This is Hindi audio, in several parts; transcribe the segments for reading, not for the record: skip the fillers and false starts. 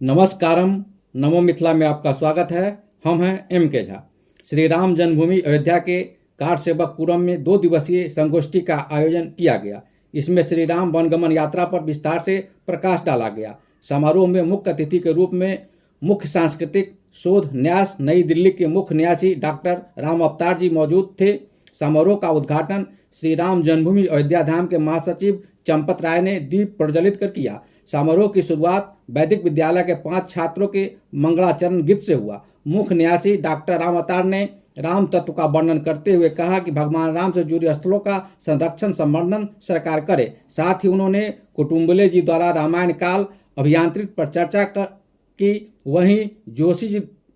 नमस्कारम, नमो मिथिला में आपका स्वागत है। हम हैं M.K. झा। श्री राम जन्मभूमि अयोध्या के कारसेवकपुरम में 2 दिवसीय संगोष्ठी का आयोजन किया गया। इसमें श्री राम वनगमन यात्रा पर विस्तार से प्रकाश डाला गया। समारोह में मुख्य अतिथि के रूप में मुख्य सांस्कृतिक शोध न्यास नई दिल्ली के मुख्य न्यासी डॉक्टर राम अवतार जी मौजूद थे। समारोह का उद्घाटन श्री राम जन्मभूमि अयोध्या धाम के महासचिव चंपत राय ने दीप प्रज्वलित कर किया। समारोह की शुरुआत वैदिक विद्यालय के 5 छात्रों के मंगलाचरण गीत से हुआ। मुख्य न्यासी डॉक्टर राम अवतार ने राम तत्व का वर्णन करते हुए कहा कि भगवान राम से जुड़े स्थलों का संरक्षण संवर्धन सरकार करे। साथ ही उन्होंने कुटुम्बले जी द्वारा रामायण काल अभियांत्रित पर चर्चा की। वहीं जोशी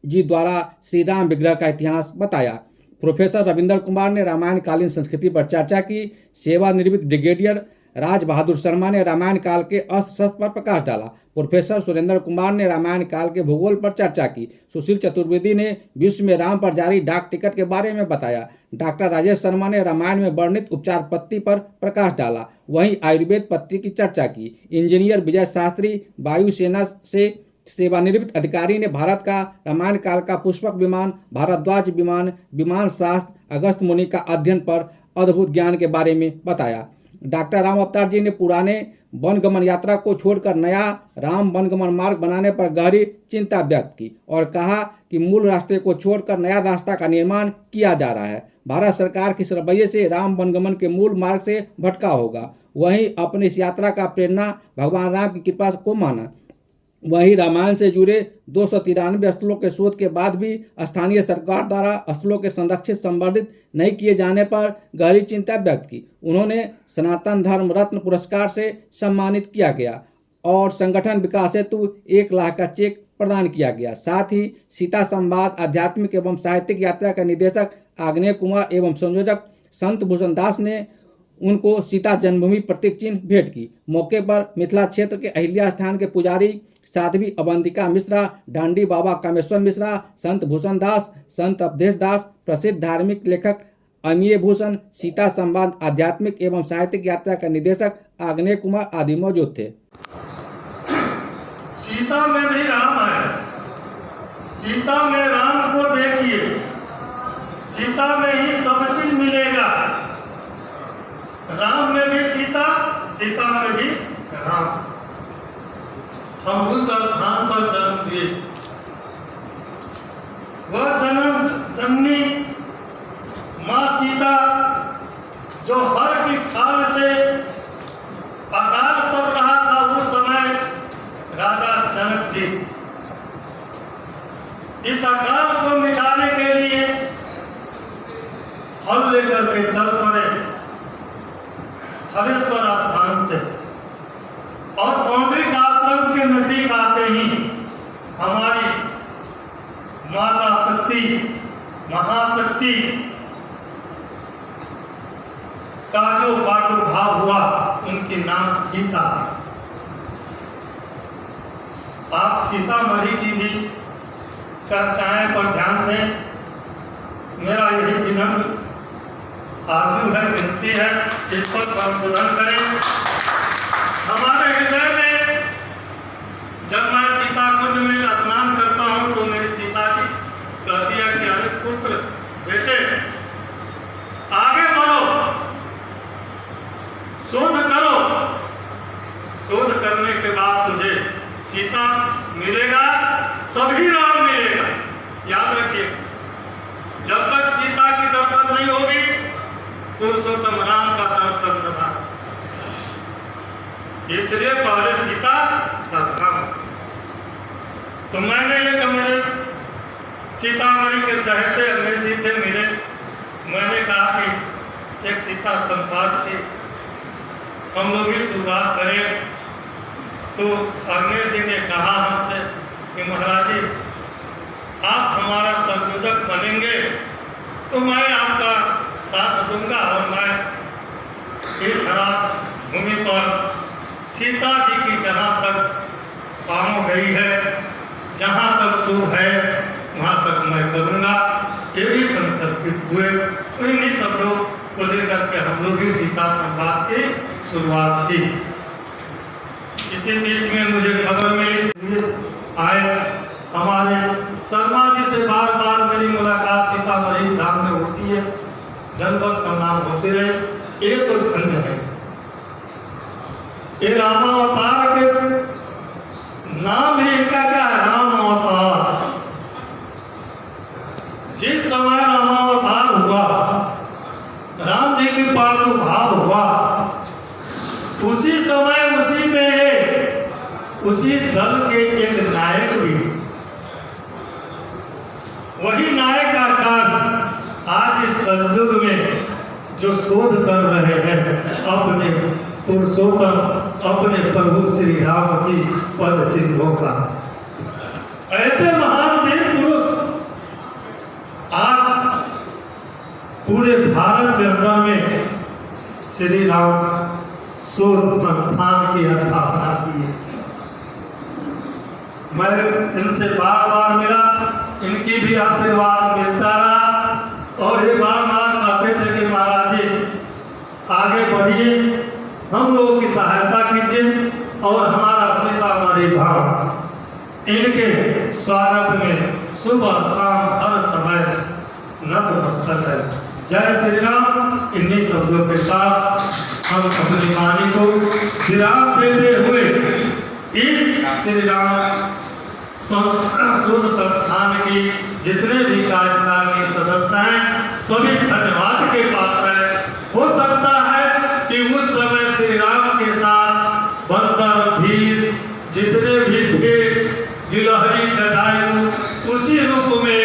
जी द्वारा श्री राम विग्रह का इतिहास बताया। प्रोफेसर रविंद्र कुमार ने रामायण कालीन संस्कृति पर चर्चा की। सेवानिवृत्त ब्रिगेडियर राज बहादुर शर्मा ने रामायण काल के अस्त्र शस्त्र पर प्रकाश डाला। प्रोफेसर सुरेंद्र कुमार ने रामायण काल के भूगोल पर चर्चा की। सुशील चतुर्वेदी ने विश्व में राम पर जारी डाक टिकट के बारे में बताया। डॉक्टर राजेश शर्मा ने रामायण में वर्णित उपचार पत्ती पर प्रकाश डाला। वहीं आयुर्वेद पत्ती की चर्चा की। इंजीनियर विजय शास्त्री वायुसेना से सेवानिवृत्त अधिकारी ने भारत का रामायण काल का पुष्पक विमान, भारद्वाज विमान, विमान शास्त्र, अगस्त मुनि का अध्ययन पर अद्भुत ज्ञान के बारे में बताया। डॉक्टर राम अवतार जी ने पुराने वनगमन यात्रा को छोड़कर नया राम वनगमन मार्ग बनाने पर गहरी चिंता व्यक्त की और कहा कि मूल रास्ते को छोड़कर नया रास्ता का निर्माण किया जा रहा है। भारत सरकार के इस रवैये से राम वनगमन के मूल मार्ग से भटका होगा। वहीं अपनी इस यात्रा का प्रेरणा भगवान राम की कृपा को माना। वहीं रामायण से जुड़े 293 स्थलों के शोध के बाद भी स्थानीय सरकार द्वारा स्थलों के संरक्षित संवर्धित नहीं किए जाने पर गहरी चिंता व्यक्त की। उन्होंने सनातन धर्म रत्न पुरस्कार से सम्मानित किया गया और संगठन विकास हेतु 1 लाख का चेक प्रदान किया गया। साथ ही सीता संवाद आध्यात्मिक एवं साहित्यिक यात्रा के निदेशक आग्नेय कुमार एवं संयोजक संत भूषण दास ने उनको सीता जन्मभूमि प्रतीक चिन्ह भेंट की। मौके पर मिथिला क्षेत्र के अहिल्या स्थान के पुजारी साध्वी अवंतिका मिश्रा, डांडी बाबा कामेश्वर मिश्रा, संत भूषण दास, संत अवधेश दास, प्रसिद्ध धार्मिक लेखक अमीय भूषण, सीता संवाद आध्यात्मिक एवं साहित्यिक यात्रा का निदेशक आग्नेय कुमार आदि मौजूद थे। सीता में भी राम है। सीता में राम को देखिए। सीता में ही सब चीज मिलेगा। राम में भी सीता, सीता में भी राम। हम उस स्थान पर जन्म लिए। वह जननी माँ सीता जो हर की खाल से अकाल पड़ रहा था उस समय राजा जनक जी इस अकाल को मिटाने के लिए हल लेकर के चल पड़े हरेश्वर स्थान से। और पौंडरिक आश्रम के नजदीक आते ही हमारी माता शक्ति महाशक्ति का जो प्रादुर्भाव हुआ उनकी नाम सीता। आप सीतामढ़ी की भी चर्चाएं पर ध्यान दें। मेरा यही विनम्र आरजू है, विनती है, इस पर संशोधन करें। हमारे हृदय में जब मैं सीता कुंड में स्नान करता हूँ तो मेरी सीता जी कहती है कि अरे पुत्र बेटे आगे बढ़ो, शोध करो। शोध करने के बाद तुझे सीता मिलेगा, तभी राम मिलेगा। याद रखिए, जब तक सीता की दर्शन नहीं होगी पुरुषोत्तम राम का दर्शन न होगा। इसलिए पहले सीता तब राम। तो मैंने एक मेरे सीतामढ़ी के चहेते अग्नि जी थे मेरे। मैंने कहा कि एक सीता संवाद की हम लोग भी शुरुआत करें। तो अग्नि जी ने कहा हमसे कि महाराज जी आप हमारा संयोजक बनेंगे तो मैं आपका साथ दूंगा और मैं इस धरा भूमि पर सीता जी की जहाँ तक काम गई है, जहाँ तक शोध है वहाँ तक मैं करूँगा। ये भी संकल्पित हुए। इन्हीं शब्दों को लेकर के हम लोग भी सीता संवाद की शुरुआत की। इसी बीच में मुझे खबर मिली आए। हमारे शर्मा जी से बार बार मेरी मुलाकात सीतामढ़ी धाम में होती है, जनपद का नाम होते रहे, ये तो धन्य है। ये रामावतार के नाम ही इनका क्या है, राम अवतार। जिस समय रामावतार हुआ, राम जी की प्रादुर्भाव हुआ, उसी समय उसी में उसी दल के एक नायक भी थे। वही नायक का कार्य आज इस कलयुग में जो शोध कर रहे हैं अपने पुरुषोत्तम, अपने प्रभु श्री राम की पद चिन्हों का। ऐसे महान वीर पुरुष आज पूरे भारत के अंदर में श्री राम शोध संस्थान की स्थापना की है। मैं इनसे बार बार मिला, इनकी भी आशीर्वाद मिलता रहा और ये बार बार कहते थे कि महाराज जी आगे बढ़िए, हम लोगों की सहायता कीजिए और हमारा सीतामढ़ी धाम इनके स्वागत में सुबह शाम हर समय नतमस्तक है। जय श्री राम। इन्हीं शब्दों के साथ हम अपनी वाणी को विराम देते हुए इस श्री राम शोध संस्थान की जितने भी कार्यकारिणी सदस्य हैं सभी धन्यवाद के पात्र हैं। हो सकता है कि उस समय श्री राम के साथ बंदर भीड़ जितने भी थे गिलहरी जटायु उसी रूप में